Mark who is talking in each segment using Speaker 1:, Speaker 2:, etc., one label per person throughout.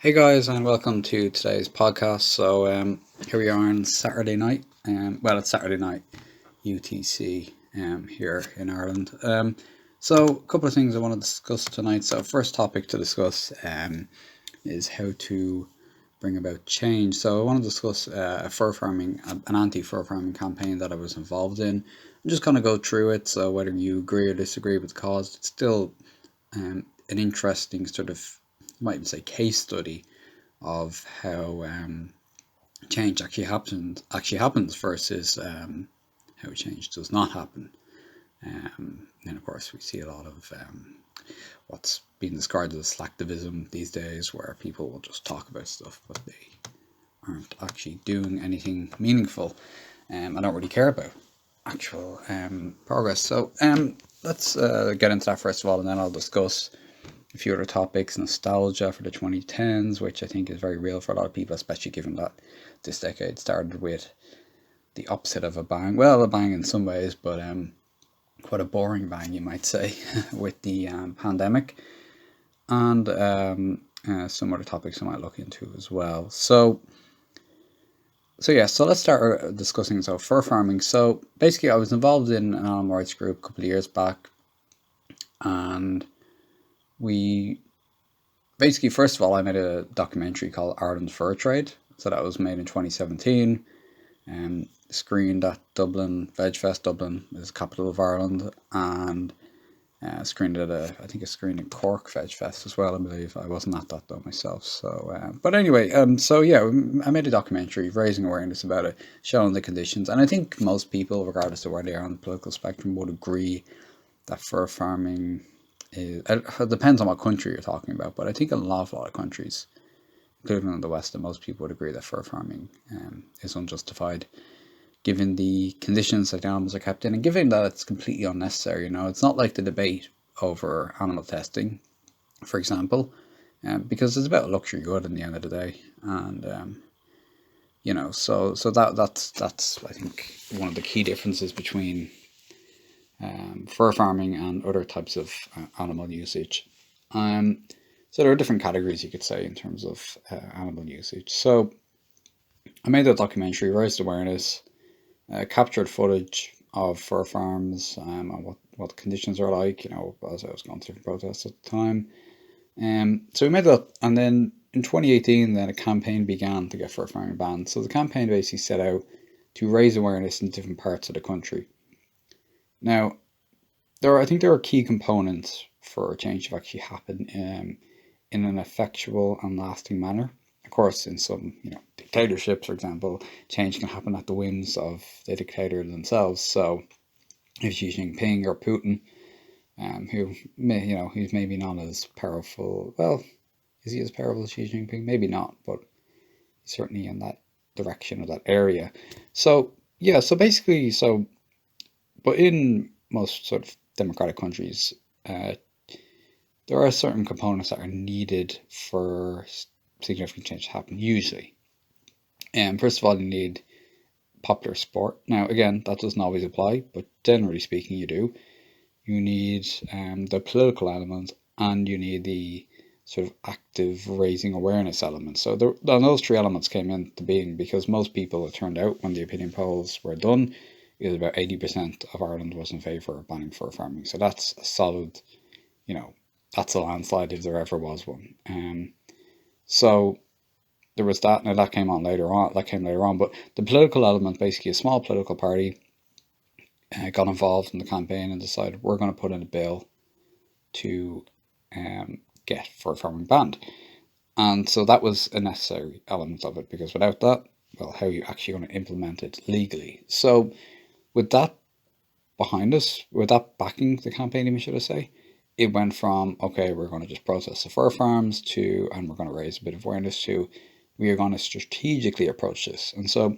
Speaker 1: Hey guys, and welcome to today's podcast. Here we are on Saturday night. It's Saturday night UTC here in Ireland. A couple of things I want to discuss tonight. So, first topic to discuss is how to bring about change. So, I want to discuss an anti-fur farming campaign that I was involved in. I'm just going to go through it. So, whether you agree or disagree with the cause, it's still an interesting sort of, you might even say, case study of how change actually happens versus how change does not happen. And of course, we see a lot of what's being described as slacktivism these days, where people will just talk about stuff, but they aren't actually doing anything meaningful. I don't really care about actual progress. Let's get into that first of all, and then I'll discuss a few other topics. Nostalgia for the 2010s, which I think is very real for a lot of people, especially given that this decade started with the opposite of a bang. Well, a bang in some ways, but quite a boring bang, you might say, with the pandemic, and some other topics I might look into as well. So let's start discussing fur farming. So basically, I was involved in an animal rights group a couple of years back, and we basically, first of all, I made a documentary called Ireland's Fur Trade. So that was made in 2017, and screened at Dublin VegFest. Dublin is the capital of Ireland, and screened at I think a screened in Cork VegFest as well. I believe I wasn't at that though myself. But anyway, I made a documentary raising awareness about it, showing the conditions, and I think most people, regardless of where they are on the political spectrum, would agree that fur farming it depends on what country you're talking about, but I think in an awful lot of countries, including in the West, most people would agree that fur farming is unjustified, given the conditions that the animals are kept in, and given that it's completely unnecessary. It's not like the debate over animal testing, for example, because it's about luxury good in the end of the day, and that's I think one of the key differences between fur farming and other types of animal usage. So there are different categories, you could say, in terms of animal usage. So I made that documentary, raised awareness, captured footage of fur farms and what the conditions are like, as I was going through protests at the time. So we made that, and then in 2018, then a campaign began to get fur farming banned. So the campaign basically set out to raise awareness in different parts of the country. Now, I think there are key components for change to actually happen in an effectual and lasting manner. Of course, in some dictatorships, for example, change can happen at the whims of the dictator themselves. So, if Xi Jinping or Putin, he's maybe not as powerful. Well, is he as powerful as Xi Jinping? Maybe not, but certainly in that direction or that area. So yeah, so basically, but in most sort of democratic countries, there are certain components that are needed for significant change to happen, usually. And first of all, you need popular support. Now, again, that doesn't always apply, but generally speaking, you do. You need the political element, and you need the sort of active raising awareness element. So those three elements came into being because most people, it turned out, when the opinion polls were done, it was about 80% of Ireland was in favour of banning fur farming. So that's a solid, that's a landslide if there ever was one. So there was that. Now that came later on, but the political element, basically a small political party got involved in the campaign and decided we're going to put in a bill to get fur farming banned. And so that was a necessary element of it, because without that, well, how are you actually going to implement it legally? So with that behind us, with that backing the campaign, even should I say, it went from, okay, we're going to just process the fur farms to, and we're going to raise a bit of awareness to, we are going to strategically approach this. And so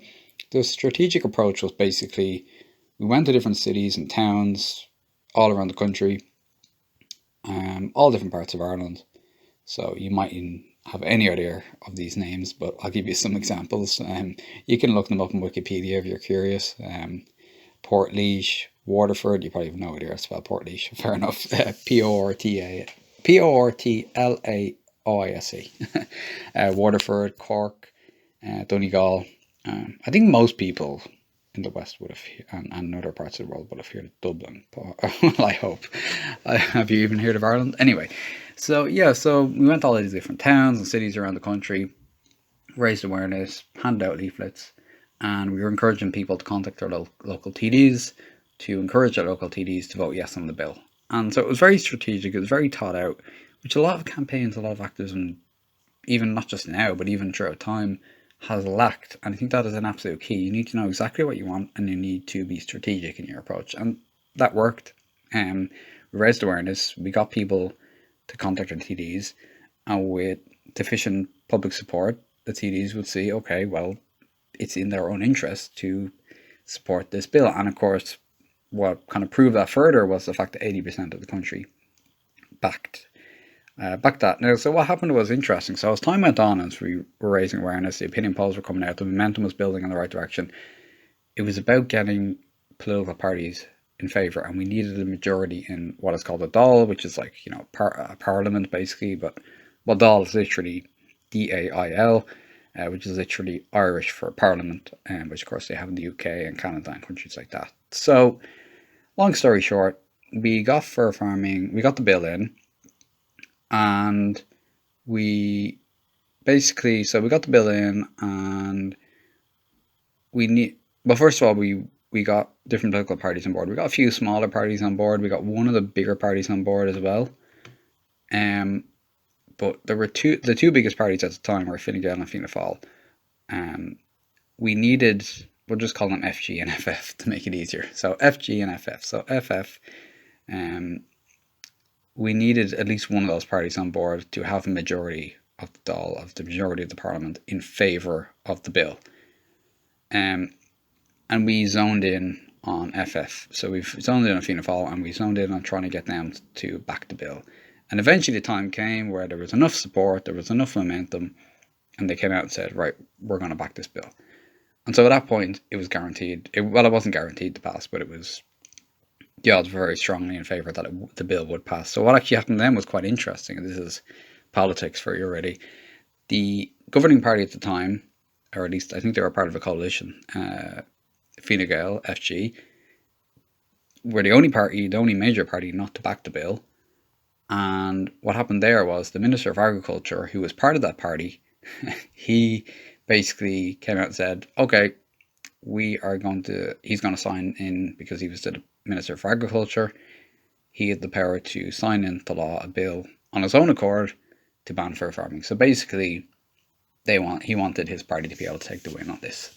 Speaker 1: the strategic approach was basically, we went to different cities and towns all around the country, all different parts of Ireland. So you might have any idea of these names, but I'll give you some examples. You can look them up on Wikipedia if you're curious. Portlaoise, Waterford, you probably have no idea how to spell Portlaoise, fair enough. Portlaoise, OISE. Waterford, Cork, Donegal. I think most people in the West would have, and other parts of the world would have heard of Dublin. But, well, I hope. Have you even heard of Ireland? Anyway, so yeah, so we went to all these different towns and cities around the country, raised awareness, handed out leaflets, and we were encouraging people to contact their local TDs to encourage their local TDs to vote yes on the bill. And so it was very strategic, it was very thought out, which a lot of campaigns, a lot of activism, even not just now, but even throughout time, has lacked. And I think that is an absolute key. You need to know exactly what you want and you need to be strategic in your approach. And that worked. We raised awareness, we got people to contact their TDs, and with deficient public support, the TDs would see, okay, well, it's in their own interest to support this bill. And of course, what kind of proved that further was the fact that 80% of the country backed that. Now, so what happened was interesting. So as time went on, as we were raising awareness, the opinion polls were coming out, the momentum was building in the right direction. It was about getting political parties in favour, and we needed a majority in what is called a Dáil, which is like, a parliament basically. But well, Dáil is literally DAIL, which is literally Irish for parliament, which of course they have in the UK and Canada and countries like that. So, long story short, we got fur farming, we got the bill in, and we basically, so we got the bill in, and first of all, we got different political parties on board. We got a few smaller parties on board. We got one of the bigger parties on board as well. But there were the two biggest parties at the time were Fine Gael and Fianna Fáil. We needed, we'll just call them FG and FF to make it easier. So FG and FF. So FF, we needed at least one of those parties on board to have a majority of the Dáil, of the majority of the parliament in favour of the bill. And we zoned in on FF. So we've zoned in on Fianna Fáil, and we zoned in on trying to get them to back the bill. And eventually the time came where there was enough support, there was enough momentum, and they came out and said, right, we're going to back this bill. And so at that point, it was guaranteed. It wasn't guaranteed to pass, but the odds were very strongly in favour that the bill would pass. So what actually happened then was quite interesting, and this is politics for you already. The governing party at the time, or at least I think they were part of a coalition, Fine Gael, FG, were the only major party not to back the bill. And what happened there was the Minister of Agriculture, who was part of that party, he basically came out and said, okay, he's going to sign in, because he was the Minister for Agriculture. He had the power to sign into law a bill on his own accord to ban fur farming. So basically, he wanted his party to be able to take the win on this.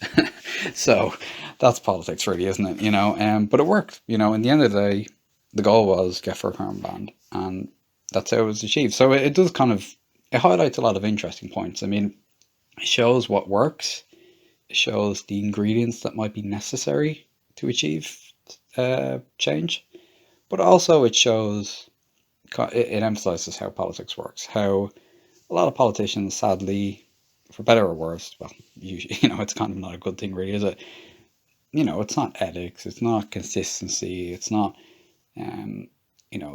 Speaker 1: So that's politics, really, isn't it? But it worked. In the end of the day, the goal was get fur farming banned, and that's how it was achieved. So it does it highlights a lot of interesting points. I mean, it shows what works. It shows the ingredients that might be necessary to achieve change. But also it emphasizes how politics works. How a lot of politicians, sadly, for better or worse, well, it's kind of not a good thing, really, is it? It's not ethics, it's not consistency, it's not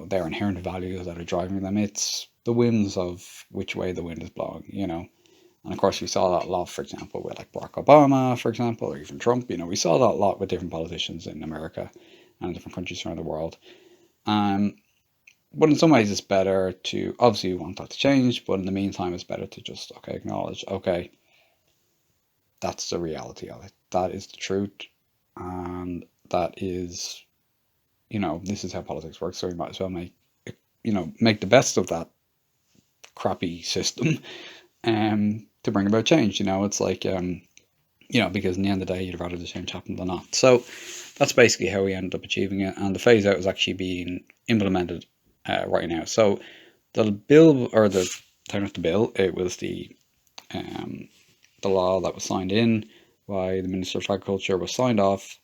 Speaker 1: their inherent values that are driving them. It's the winds of which way the wind is blowing, And of course, we saw that a lot, for example, with like Barack Obama, for example, or even Trump. We saw that a lot with different politicians in America and in different countries around the world. But in some ways, it's better to, obviously, we want that to change, but in the meantime, it's better to just, acknowledge, that's the reality of it. That is the truth. And that is, this is how politics works. So we might as well make the best of that crappy system to bring about change. It's like, because in the end of the day, you'd rather the change happen than not. So that's basically how we ended up achieving it. And the phase out is actually being implemented right now. So the bill, or the time of the bill, it was the law that was signed in by the Minister of Agriculture, was signed off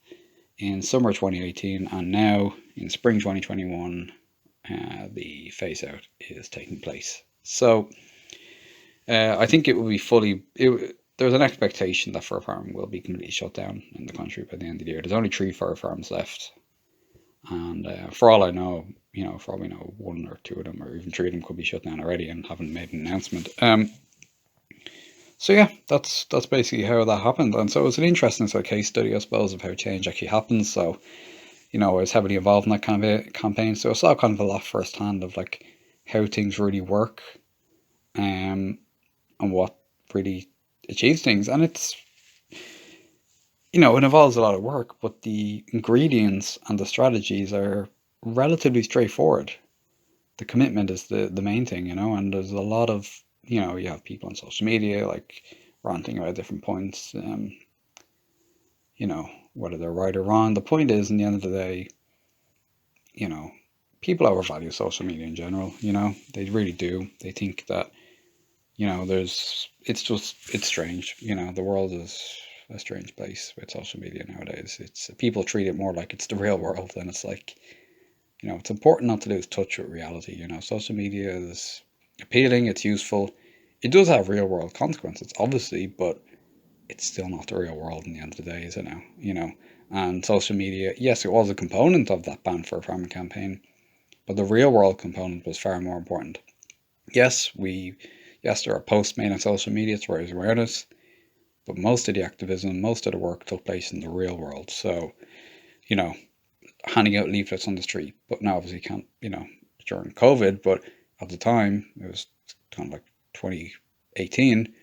Speaker 1: in summer 2018, and now in spring 2021, the phase out is taking place. So I think it will be there's an expectation that fur farming will be completely shut down in the country by the end of the year. There's only 3 fur farms left, And for all I know, for all we know, one or two of them, or even three of them, could be shut down already and haven't made an announcement. So yeah, that's basically how that happened. And so it was an interesting sort of case study, I suppose, of how change actually happens. So I was heavily involved in that kind of campaign, so I saw kind of a lot firsthand of like how things really work, and what really achieves things. And it's it involves a lot of work, but the ingredients and the strategies are relatively straightforward. The commitment is the main thing, and there's a lot of you have people on social media like ranting about different points, whether they're right or wrong. The point is, in the end of the day, you know, people overvalue social media in general, they really do. They think that, it's strange. The world is a strange place with social media nowadays. It's people treat it more like it's the real world, and it's like, it's important not to lose touch with reality. Social media is appealing, it's useful. It does have real world consequences, obviously, but it's still not the real world in the end of the day, is it now? And social media, yes, it was a component of that ban for a farming campaign, but the real world component was far more important. Yes, there are posts made on social media to raise awareness, but most of the activism, most of the work took place in the real world. So, you know, handing out leaflets on the street, but now obviously can't, during COVID, but at the time, it was kind of like 2018,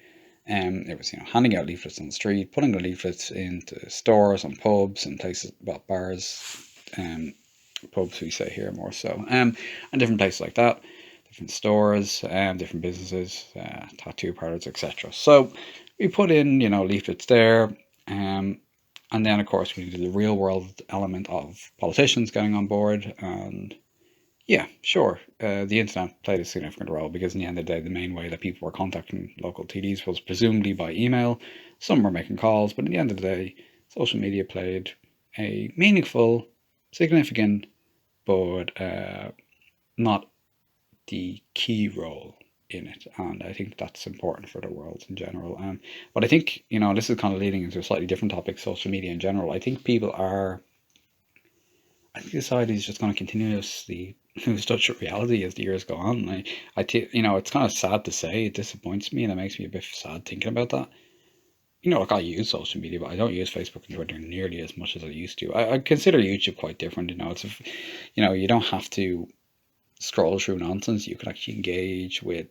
Speaker 1: it was, handing out leaflets on the street, putting the leaflets into stores and pubs and places, well, bars, pubs we say here more so, and different places like that, different stores, different businesses, tattoo parlors, etc. So we put in, leaflets there, and then of course we needed the real world element of politicians getting on board. And yeah, sure, the internet played a significant role, because in the end of the day, the main way that people were contacting local TDs was presumably by email. Some were making calls, but at the end of the day, social media played a meaningful, significant, but not the key role in it. And I think that's important for the world in general. But I think, this is kind of leading into a slightly different topic, social media in general. I think society is just going to continuously lose touch with reality as the years go on. It's kind of sad to say. It disappoints me, and it makes me a bit sad thinking about that. Like, I use social media, but I don't use Facebook and Twitter nearly as much as I used to. I consider YouTube quite different. You don't have to scroll through nonsense. You can actually engage with,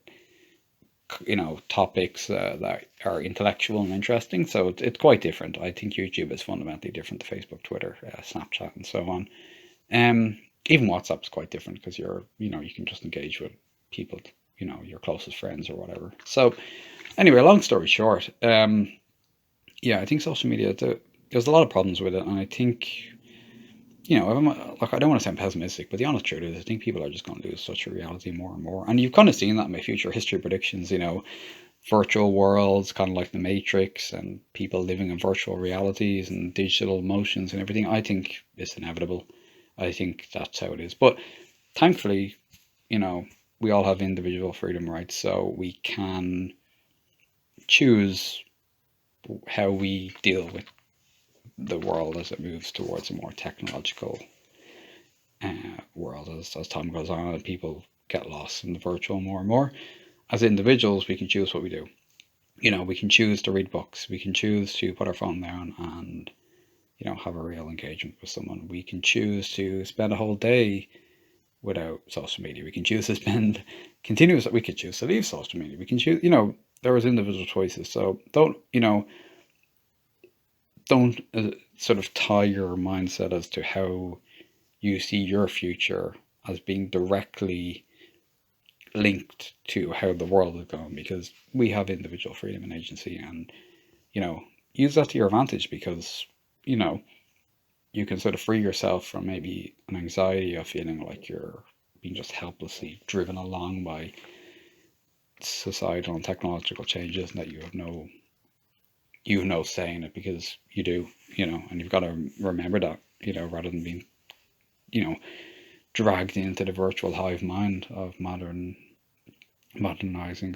Speaker 1: topics that are intellectual and interesting. So it's quite different. I think YouTube is fundamentally different to Facebook, Twitter, Snapchat, and so on. Even WhatsApp's quite different, because you can just engage with people, your closest friends or whatever. So anyway, long story short, yeah, I think social media, there's a lot of problems with it, and I think, I don't want to sound pessimistic, but the honest truth is, I think people are just going to lose touch with reality more and more. And you've kind of seen that in my future history predictions, virtual worlds, kind of like the Matrix, and people living in virtual realities and digital emotions and everything. I think it's inevitable. I think that's how it is. But thankfully, we all have individual freedom rights, so we can choose how we deal with the world as it moves towards a more technological world as time goes on, and people get lost in the virtual more and more. As individuals, we can choose what we do. We can choose to read books. We can choose to put our phone down and, have a real engagement with someone. We can choose to spend a whole day without social media. We can choose to spend continuous. We could choose to leave social media. We can choose. There is individual choices. So don't sort of tie your mindset as to how you see your future as being directly linked to how the world is going, because we have individual freedom and agency. And use that to your advantage, because you can sort of free yourself from maybe an anxiety of feeling like you're being just helplessly driven along by societal and technological changes, and that you have no say in it, because you do, and you've got to remember that, rather than being, dragged into the virtual hive mind of modernizing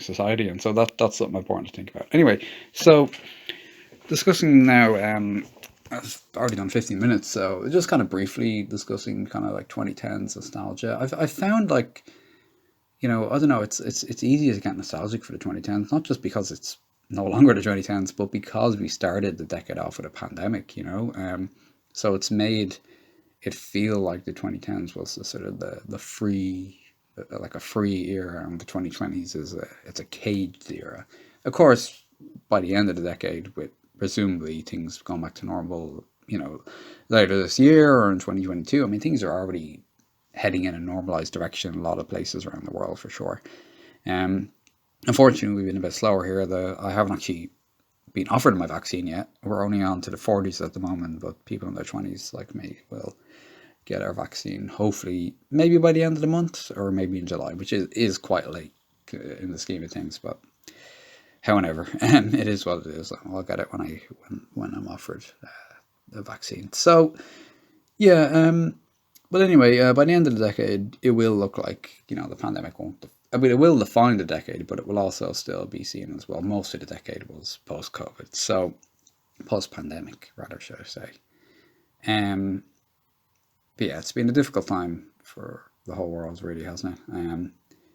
Speaker 1: society. And so that's something important to think about. Anyway, so discussing now I've already done 15 minutes, so just kind of briefly discussing kind of like 2010s nostalgia. I've found like, I don't know, it's easy to get nostalgic for the 2010s, not just because it's no longer the 2010s, but because we started the decade off with a pandemic. So it's made it feel like the 2010s was the sort of the free, like a free era, and the 2020s it's a caged era. Of course, by the end of the decade, with presumably things going back to normal, later this year or in 2022, I mean, things are already heading in a normalized direction in a lot of places around the world for sure. Um, Unfortunately, we've been a bit slower here. I haven't actually been offered my vaccine yet. We're only on to the 40s at the moment, but people in their 20s like me will get our vaccine hopefully maybe by the end of the month or maybe in July, which is quite late in the scheme of things. But however, it is what it is. I'll get it when I'm offered the vaccine. So yeah, but anyway, by the end of the decade, it will look like the pandemic won't. I mean, it will define the decade, but it will also still be seen as well. Most of the decade was post-COVID, so post-pandemic, rather, should I say? Um, but yeah, it's been a difficult time for the whole world, really, hasn't it? And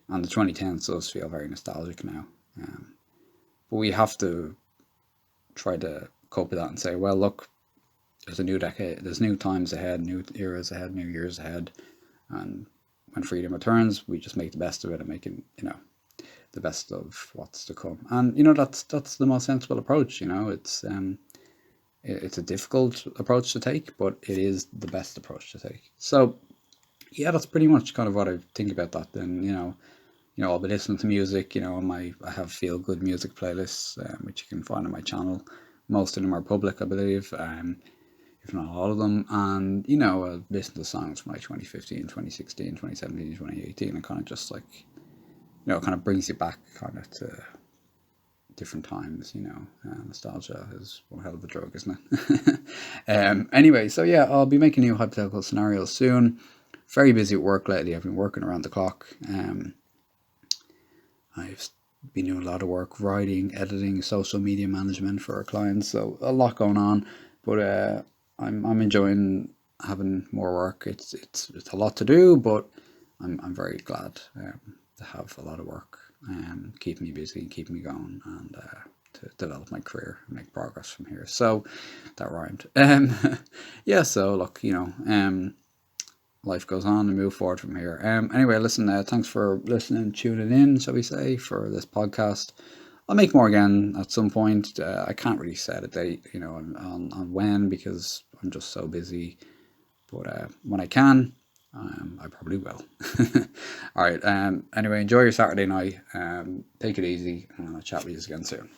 Speaker 1: the 2010s does feel very nostalgic now. But we have to try to cope with that and say, well, look, there's a new decade, there's new times ahead, new eras ahead, new years ahead, and when freedom returns, we just make the best of it and make it, the best of what's to come. And that's the most sensible approach. It's a difficult approach to take, but it is the best approach to take. So yeah, that's pretty much kind of what I think about that. Then I'll be listening to music. I have feel good music playlists, which you can find on my channel. Most of them are public, I believe. If not all of them, and I listen to songs from like 2015, 2016, 2017, 2018, and kind of just like, it kind of brings you back kind of to different times. Nostalgia is one hell of a drug, isn't it? Anyway, so yeah, I'll be making new hypothetical scenarios soon. Very busy at work lately. I've been working around the clock. I've been doing a lot of work, writing, editing, social media management for our clients, so a lot going on. But I'm enjoying having more work. It's a lot to do, but I'm very glad to have a lot of work, keep me busy, keep me going, and to develop my career and make progress from here. So that rhymed. Yeah. So look, life goes on and move forward from here. Anyway, listen. Thanks for listening, tuning in, shall we say, for this podcast. I'll make more again at some point. I can't really set a date, on when, because I'm just so busy. But when I can, I probably will. All right. Anyway, enjoy your Saturday night. Take it easy, and I'll chat with you again soon.